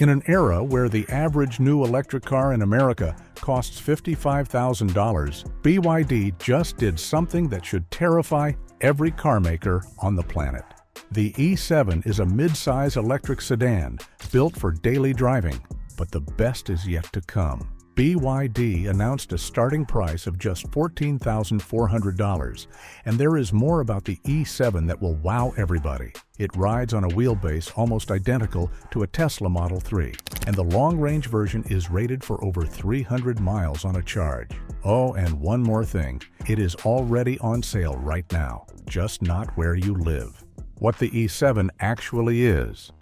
In an era where the average new electric car in America costs $55,000, BYD just did something that should terrify every carmaker on the planet. The E7 is a mid-size electric sedan built for daily driving, but the best is yet to come. BYD announced a starting price of just $14,400, and there is more about the E7 that will wow everybody. It rides on a wheelbase almost identical to a Tesla Model 3, and the long-range version is rated for over 300 miles on a charge. Oh, and one more thing, it is already on sale right now, just not where you live. What the E7 actually is.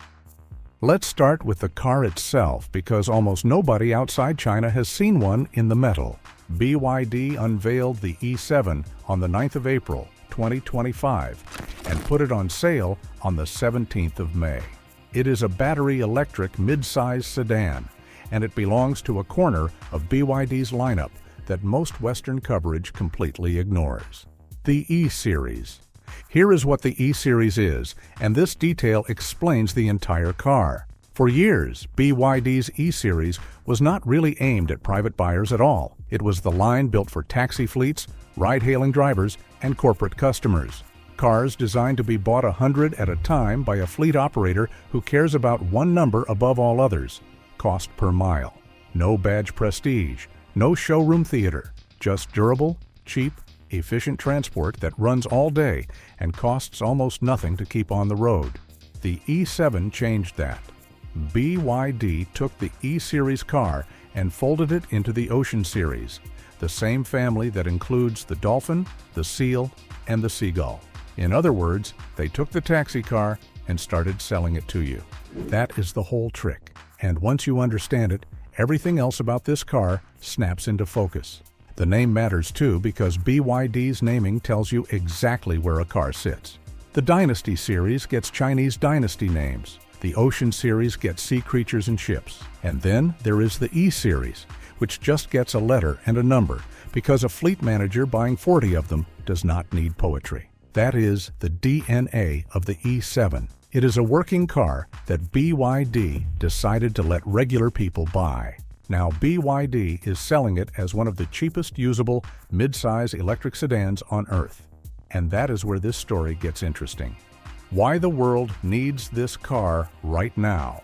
Let's start with the car itself because almost nobody outside China has seen one in the metal. BYD unveiled the E7 on the 9th of April, 2025 and put it on sale on the 17th of May. It is a battery electric mid-size sedan and it belongs to a corner of BYD's lineup that most Western coverage completely ignores. The E-Series. Here is what the E-Series is, and this detail explains the entire car. For years, BYD's E-Series was not really aimed at private buyers at all. It was the line built for taxi fleets, ride-hailing drivers, and corporate customers. Cars designed to be bought 100 at a time by a fleet operator who cares about one number above all others: cost per mile. No badge prestige, no showroom theater, just durable, cheap, efficient transport that runs all day and costs almost nothing to keep on the road. The E7 changed that. BYD took the E-Series car and folded it into the Ocean Series, the same family that includes the Dolphin, the Seal, and the Seagull. In other words, they took the taxi car and started selling it to you. That is the whole trick. And once you understand it, everything else about this car snaps into focus. The name matters too because BYD's naming tells you exactly where a car sits. The Dynasty series gets Chinese dynasty names. The Ocean series gets sea creatures and ships. And then there is the E-Series, which just gets a letter and a number because a fleet manager buying 40 of them does not need poetry. That is the DNA of the E7. It is a working car that BYD decided to let regular people buy. Now, BYD is selling it as one of the cheapest usable mid-size electric sedans on Earth. And that is where this story gets interesting. Why the world needs this car right now.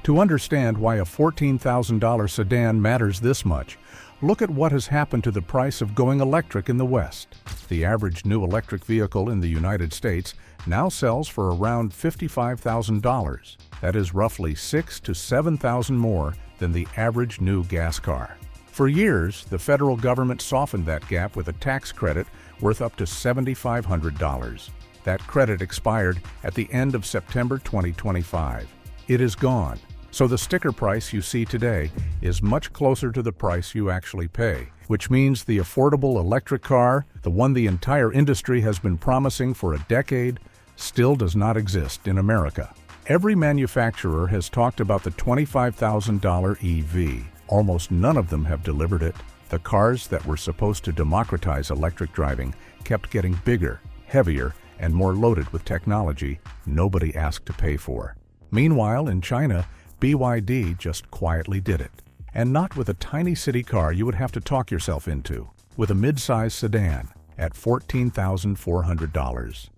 To understand why a $14,000 sedan matters this much, look at what has happened to the price of going electric in the West. The average new electric vehicle in the United States now sells for around $55,000. That is roughly $6,000 to $7,000 more than the average new gas car. For years, the federal government softened that gap with a tax credit worth up to $7,500. That credit expired at the end of September 2025. It is gone, so the sticker price you see today is much closer to the price you actually pay, which means the affordable electric car, the one the entire industry has been promising for a decade, still does not exist in America. Every manufacturer has talked about the $25,000 EV. Almost none of them have delivered it. The cars that were supposed to democratize electric driving kept getting bigger, heavier, and more loaded with technology nobody asked to pay for. Meanwhile, in China, BYD just quietly did it. And not with a tiny city car you would have to talk yourself into, with a mid-size sedan at $14,400.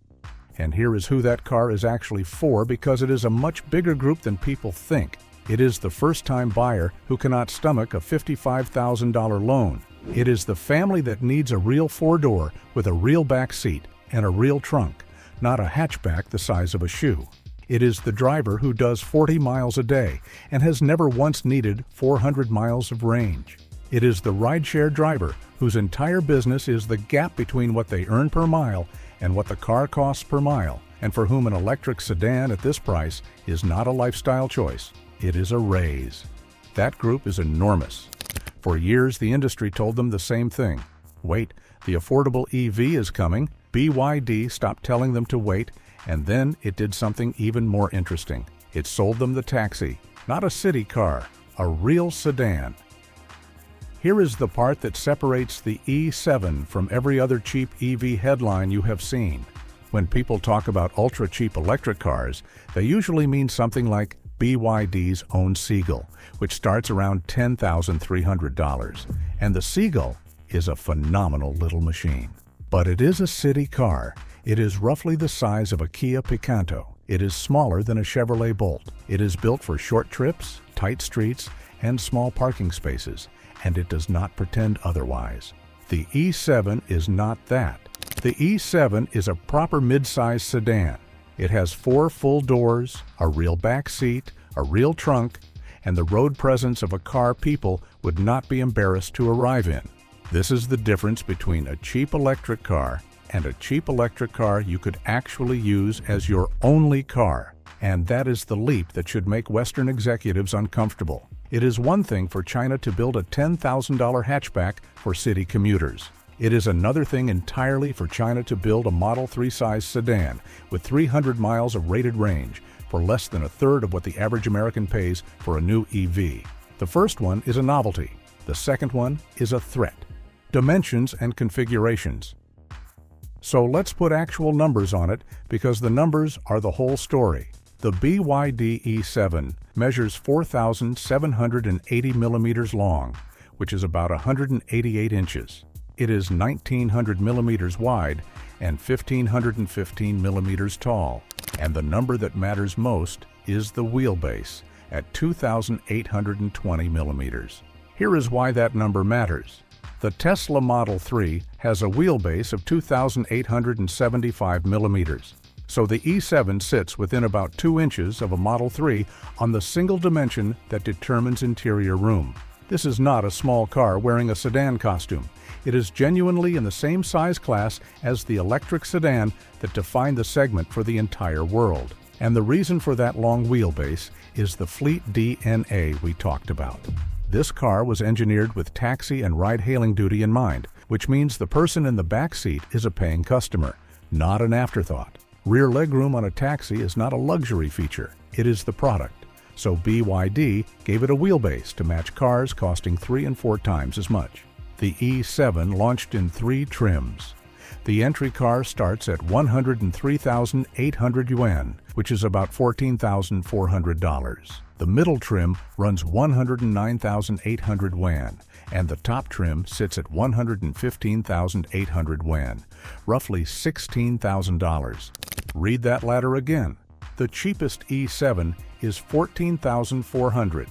And here is who that car is actually for because it is a much bigger group than people think. It is the first-time buyer who cannot stomach a $55,000 loan. It is the family that needs a real four-door with a real back seat and a real trunk, not a hatchback the size of a shoe. It is the driver who does 40 miles a day and has never once needed 400 miles of range. It is the rideshare driver whose entire business is the gap between what they earn per mile and what the car costs per mile, and for whom an electric sedan at this price is not a lifestyle choice, it is a raise. That group is enormous. For years, the industry told them the same thing. Wait, the affordable EV is coming. BYD stopped telling them to wait, and then it did something even more interesting. It sold them the taxi, not a city car, a real sedan. Here is the part that separates the E7 from every other cheap EV headline you have seen. When people talk about ultra-cheap electric cars, they usually mean something like BYD's own Seagull, which starts around $10,300. And the Seagull is a phenomenal little machine. But it is a city car. It is roughly the size of a Kia Picanto. It is smaller than a Chevrolet Bolt. It is built for short trips, tight streets, and small parking spaces, and it does not pretend otherwise. The E7 is not that. The E7 is a proper mid-size sedan. It has 4 full doors, a real back seat, a real trunk, and the road presence of a car people would not be embarrassed to arrive in. This is the difference between a cheap electric car and a cheap electric car you could actually use as your only car. And that is the leap that should make Western executives uncomfortable. It is one thing for China to build a $10,000 hatchback for city commuters. It is another thing entirely for China to build a Model 3 size sedan with 300 miles of rated range for less than a third of what the average American pays for a new EV. The first one is a novelty. The second one is a threat. Dimensions and configurations. So let's put actual numbers on it because the numbers are the whole story. The BYD E7 measures 4,780 millimeters long, which is about 188 inches. It is 1,900 millimeters wide and 1,515 millimeters tall. And the number that matters most is the wheelbase at 2,820 millimeters. Here is why that number matters. The Tesla Model 3 has a wheelbase of 2,875 millimeters, so the E7 sits within about 2 inches of a Model 3 on the single dimension that determines interior room. This is not a small car wearing a sedan costume. It is genuinely in the same size class as the electric sedan that defined the segment for the entire world. And the reason for that long wheelbase is the fleet DNA we talked about. This car was engineered with taxi and ride-hailing duty in mind, which means the person in the back seat is a paying customer, not an afterthought. Rear legroom on a taxi is not a luxury feature, it is the product. So BYD gave it a wheelbase to match cars costing 3 and 4 times as much. The E7 launched in 3 trims. The entry car starts at 103,800 yuan, which is about $14,400. The middle trim runs 109,800 yuan, and the top trim sits at 115,800 yuan, roughly $16,000. Read that ladder again. The cheapest E7 is 14,400.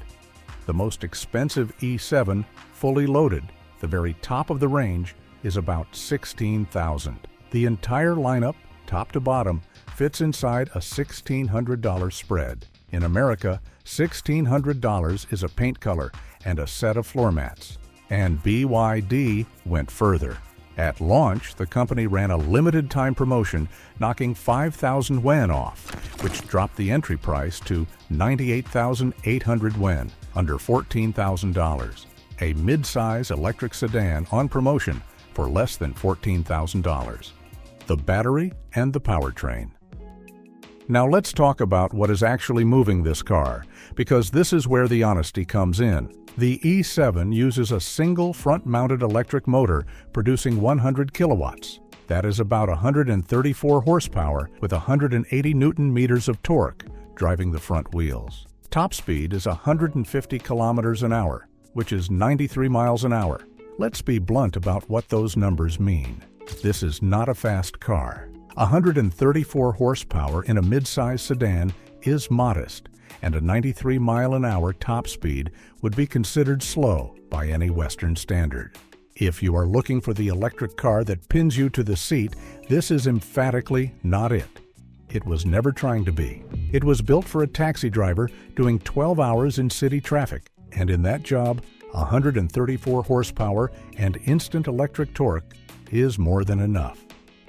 The most expensive E7, fully loaded, the very top of the range, is about 16,000. The entire lineup, top to bottom, fits inside a $1,600 spread. In America, $1,600 is a paint color and a set of floor mats. And BYD went further. At launch, the company ran a limited time promotion knocking 5,000 yuan off, which dropped the entry price to 98,800 yuan, under $14,000. A mid-size electric sedan on promotion for less than $14,000. The battery and the powertrain. Now let's talk about what is actually moving this car, because this is where the honesty comes in. The E7 uses a single front-mounted electric motor producing 100 kilowatts. That is about 134 horsepower with 180 Newton-meters of torque driving the front wheels. Top speed is 150 kilometers an hour, which is 93 miles an hour. Let's be blunt about what those numbers mean. This is not a fast car. 134 horsepower in a mid-size sedan is modest, and a 93-mile-an-hour top speed would be considered slow by any Western standard. If you are looking for the electric car that pins you to the seat, this is emphatically not it. It was never trying to be. It was built for a taxi driver doing 12 hours in city traffic, and in that job, 134 horsepower and instant electric torque is more than enough.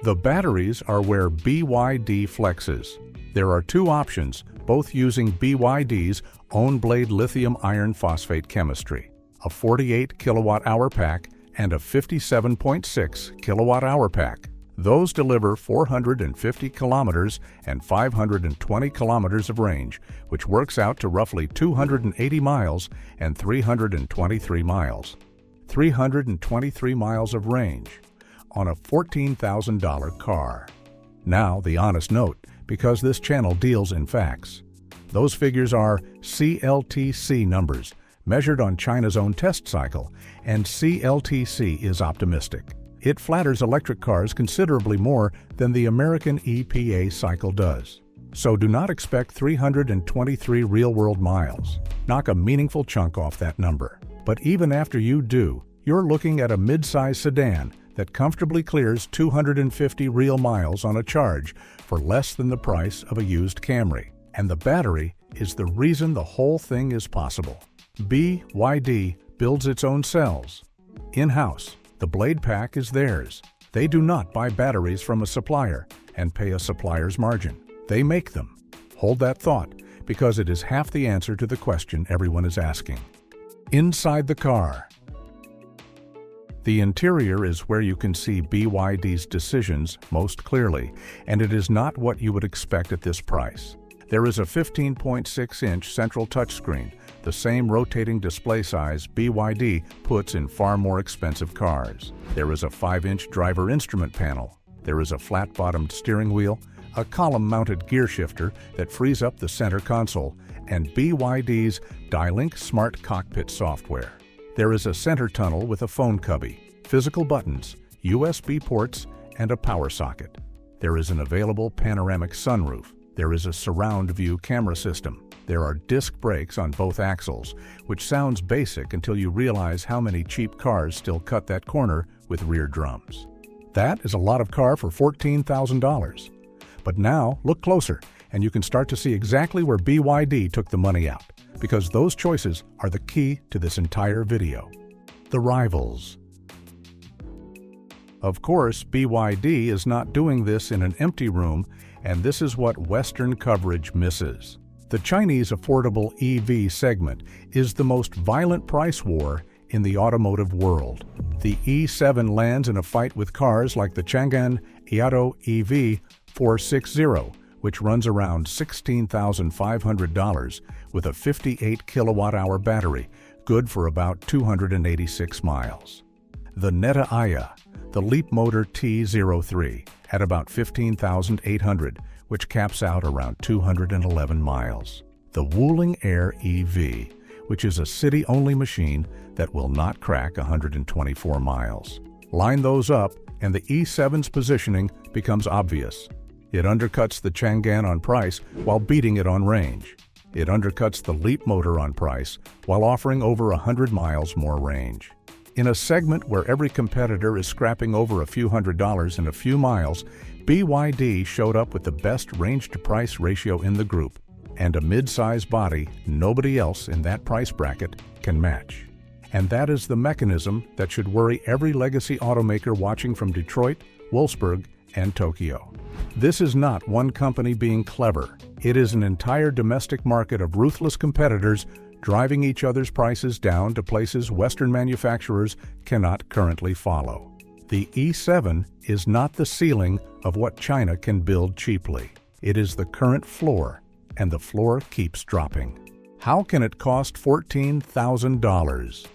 The batteries are where BYD flexes. There are 2 options, both using BYD's own blade lithium iron phosphate chemistry, a 48 kilowatt-hour pack and a 57.6 kilowatt-hour pack. Those deliver 450 kilometers and 520 kilometers of range, which works out to roughly 280 miles and 323 miles. 323 miles of range on a $14,000 car. Now, the honest note, because this channel deals in facts. Those figures are CLTC numbers, measured on China's own test cycle, and CLTC is optimistic. It flatters electric cars considerably more than the American EPA cycle does. So do not expect 323 real-world miles. Knock a meaningful chunk off that number. But even after you do, you're looking at a mid-size sedan that comfortably clears 250 real miles on a charge for less than the price of a used Camry. And the battery is the reason the whole thing is possible. BYD builds its own cells. In-house, the blade pack is theirs. They do not buy batteries from a supplier and pay a supplier's margin. They make them. Hold that thought, because it is half the answer to the question everyone is asking. Inside the car. The interior is where you can see BYD's decisions most clearly, and it is not what you would expect at this price. There is a 15.6-inch central touchscreen, the same rotating display size BYD puts in far more expensive cars. There is a 5-inch driver instrument panel. There is a flat-bottomed steering wheel, a column-mounted gear shifter that frees up the center console, and BYD's Dialink Smart Cockpit software. There is a center tunnel with a phone cubby, physical buttons, USB ports, and a power socket. There is an available panoramic sunroof. There is a surround view camera system. There are disc brakes on both axles, which sounds basic until you realize how many cheap cars still cut that corner with rear drums. That is a lot of car for $14,000. But now, look closer, and you can start to see exactly where BYD took the money out, because those choices are the key to this entire video. The rivals. Of course, BYD is not doing this in an empty room, and this is what Western coverage misses. The Chinese affordable EV segment is the most violent price war in the automotive world. The E7 lands in a fight with cars like the Chang'an Yato EV 460, which runs around $16,500 with a 58 kilowatt-hour battery, good for about 286 miles. The Neta Aya, the Leapmotor T03, at about 15,800, which caps out around 211 miles. The Wuling Air EV, which is a city-only machine that will not crack 124 miles. Line those up, and the E7's positioning becomes obvious. It undercuts the Chang'an on price while beating it on range. It undercuts the Leapmotor on price while offering over 100 miles more range. In a segment where every competitor is scrapping over a few $100s in a few miles, BYD showed up with the best range-to-price ratio in the group, and a mid-size body nobody else in that price bracket can match. And that is the mechanism that should worry every legacy automaker watching from Detroit, Wolfsburg, and Tokyo. This is not one company being clever. It is an entire domestic market of ruthless competitors driving each other's prices down to places Western manufacturers cannot currently follow. The E7 is not the ceiling of what China can build cheaply. It is the current floor, and the floor keeps dropping. How can it cost $14,000?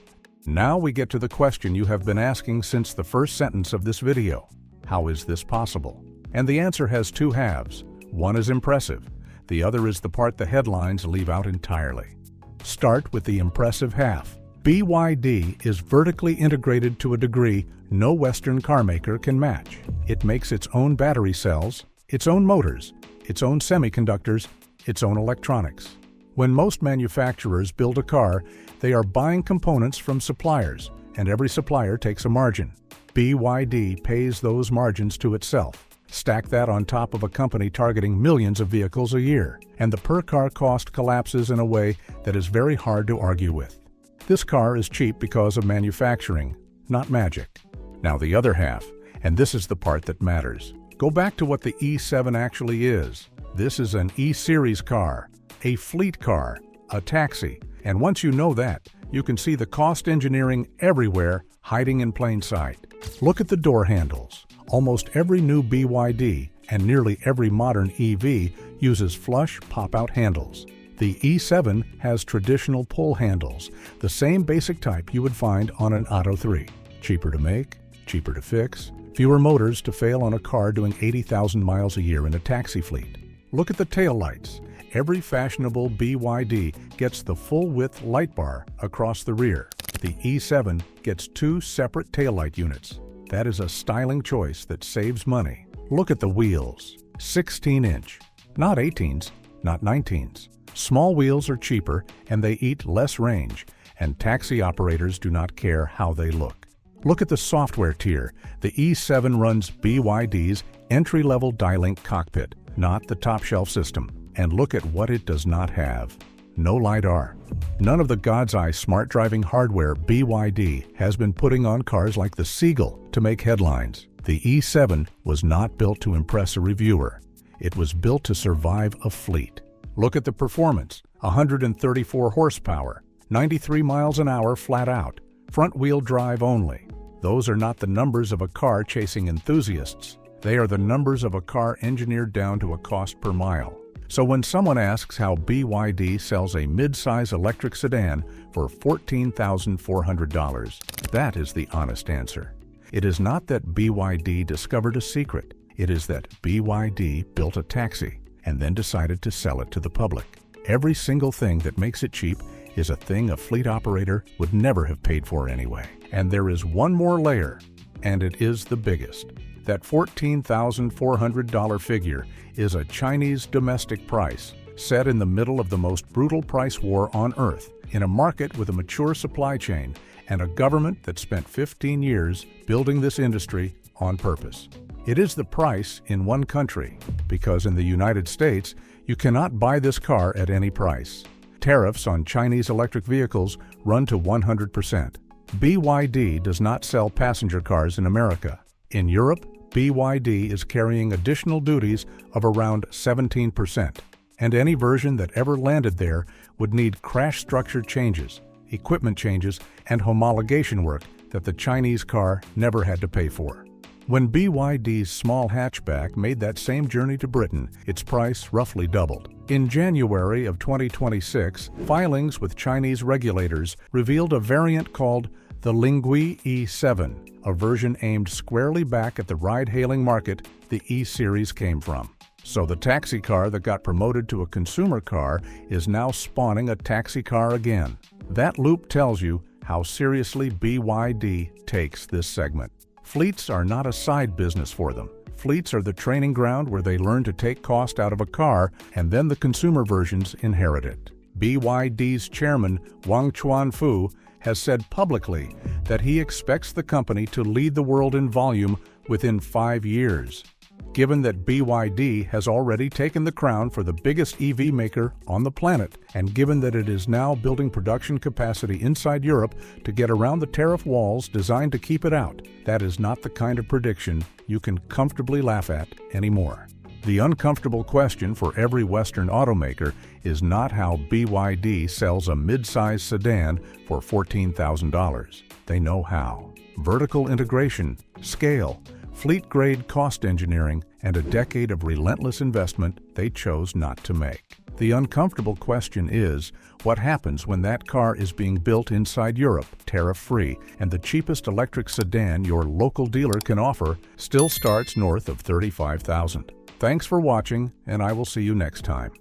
Now we get to the question you have been asking since the first sentence of this video. How is this possible? And the answer has two halves. One is impressive. The other is the part the headlines leave out entirely. Start with the impressive half. BYD is vertically integrated to a degree no Western carmaker can match. It makes its own battery cells, its own motors, its own semiconductors, its own electronics. When most manufacturers build a car, they are buying components from suppliers, and every supplier takes a margin. BYD pays those margins to itself. Stack that on top of a company targeting millions of vehicles a year, and the per-car cost collapses in a way that is very hard to argue with. This car is cheap because of manufacturing, not magic. Now the other half, and this is the part that matters. Go back to what the E7 actually is. This is an E-Series car, a fleet car, a taxi, and once you know that, you can see the cost engineering everywhere hiding in plain sight. Look at the door handles. Almost every new BYD and nearly every modern EV uses flush pop-out handles. The E7 has traditional pull handles, the same basic type you would find on an Atto 3. Cheaper to make, cheaper to fix, fewer motors to fail on a car doing 80,000 miles a year in a taxi fleet. Look at the taillights. Every fashionable BYD gets the full-width light bar across the rear. The E7 gets 2 separate taillight units. That is a styling choice that saves money. Look at the wheels. 16-inch. Not 18s, not 19s. Small wheels are cheaper and they eat less range, and taxi operators do not care how they look. Look at the software tier. The E7 runs BYD's entry-level Dialink cockpit, not the top-shelf system. And look at what it does not have. No LiDAR. None of the God's Eye smart driving hardware BYD has been putting on cars like the Seagull to make headlines. The E7 was not built to impress a reviewer. It was built to survive a fleet. Look at the performance. 134 horsepower, 93 miles an hour flat out, front-wheel drive only. Those are not the numbers of a car chasing enthusiasts. They are the numbers of a car engineered down to a cost per mile. So when someone asks how BYD sells a mid-size electric sedan for $14,400, that is the honest answer. It is not that BYD discovered a secret. It is that BYD built a taxi and then decided to sell it to the public. Every single thing that makes it cheap is a thing a fleet operator would never have paid for anyway. And there is one more layer, and it is the biggest. That $14,400 figure is a Chinese domestic price set in the middle of the most brutal price war on earth, in a market with a mature supply chain and a government that spent 15 years building this industry on purpose. It is the price in one country, because in the United States, you cannot buy this car at any price. Tariffs on Chinese electric vehicles run to 100%. BYD does not sell passenger cars in America. In Europe, BYD is carrying additional duties of around 17%, and any version that ever landed there would need crash structure changes, equipment changes, and homologation work that the Chinese car never had to pay for. When BYD's small hatchback made that same journey to Britain, its price roughly doubled. In January of 2026, filings with Chinese regulators revealed a variant called the BYD E7, a version aimed squarely back at the ride-hailing market the E-Series came from. So the taxi car that got promoted to a consumer car is now spawning a taxi car again. That loop tells you how seriously BYD takes this segment. Fleets are not a side business for them. Fleets are the training ground where they learn to take cost out of a car, and then the consumer versions inherit it. BYD's chairman, Wang Chuanfu, has said publicly that he expects the company to lead the world in volume within 5 years. Given that BYD has already taken the crown for the biggest EV maker on the planet, and given that it is now building production capacity inside Europe to get around the tariff walls designed to keep it out, that is not the kind of prediction you can comfortably laugh at anymore. The uncomfortable question for every Western automaker is not how BYD sells a mid-size sedan for $14,000. They know how. Vertical integration, scale, fleet-grade cost engineering, and a decade of relentless investment they chose not to make. The uncomfortable question is, what happens when that car is being built inside Europe, tariff-free, and the cheapest electric sedan your local dealer can offer still starts north of $35,000? Thanks for watching, and I will see you next time.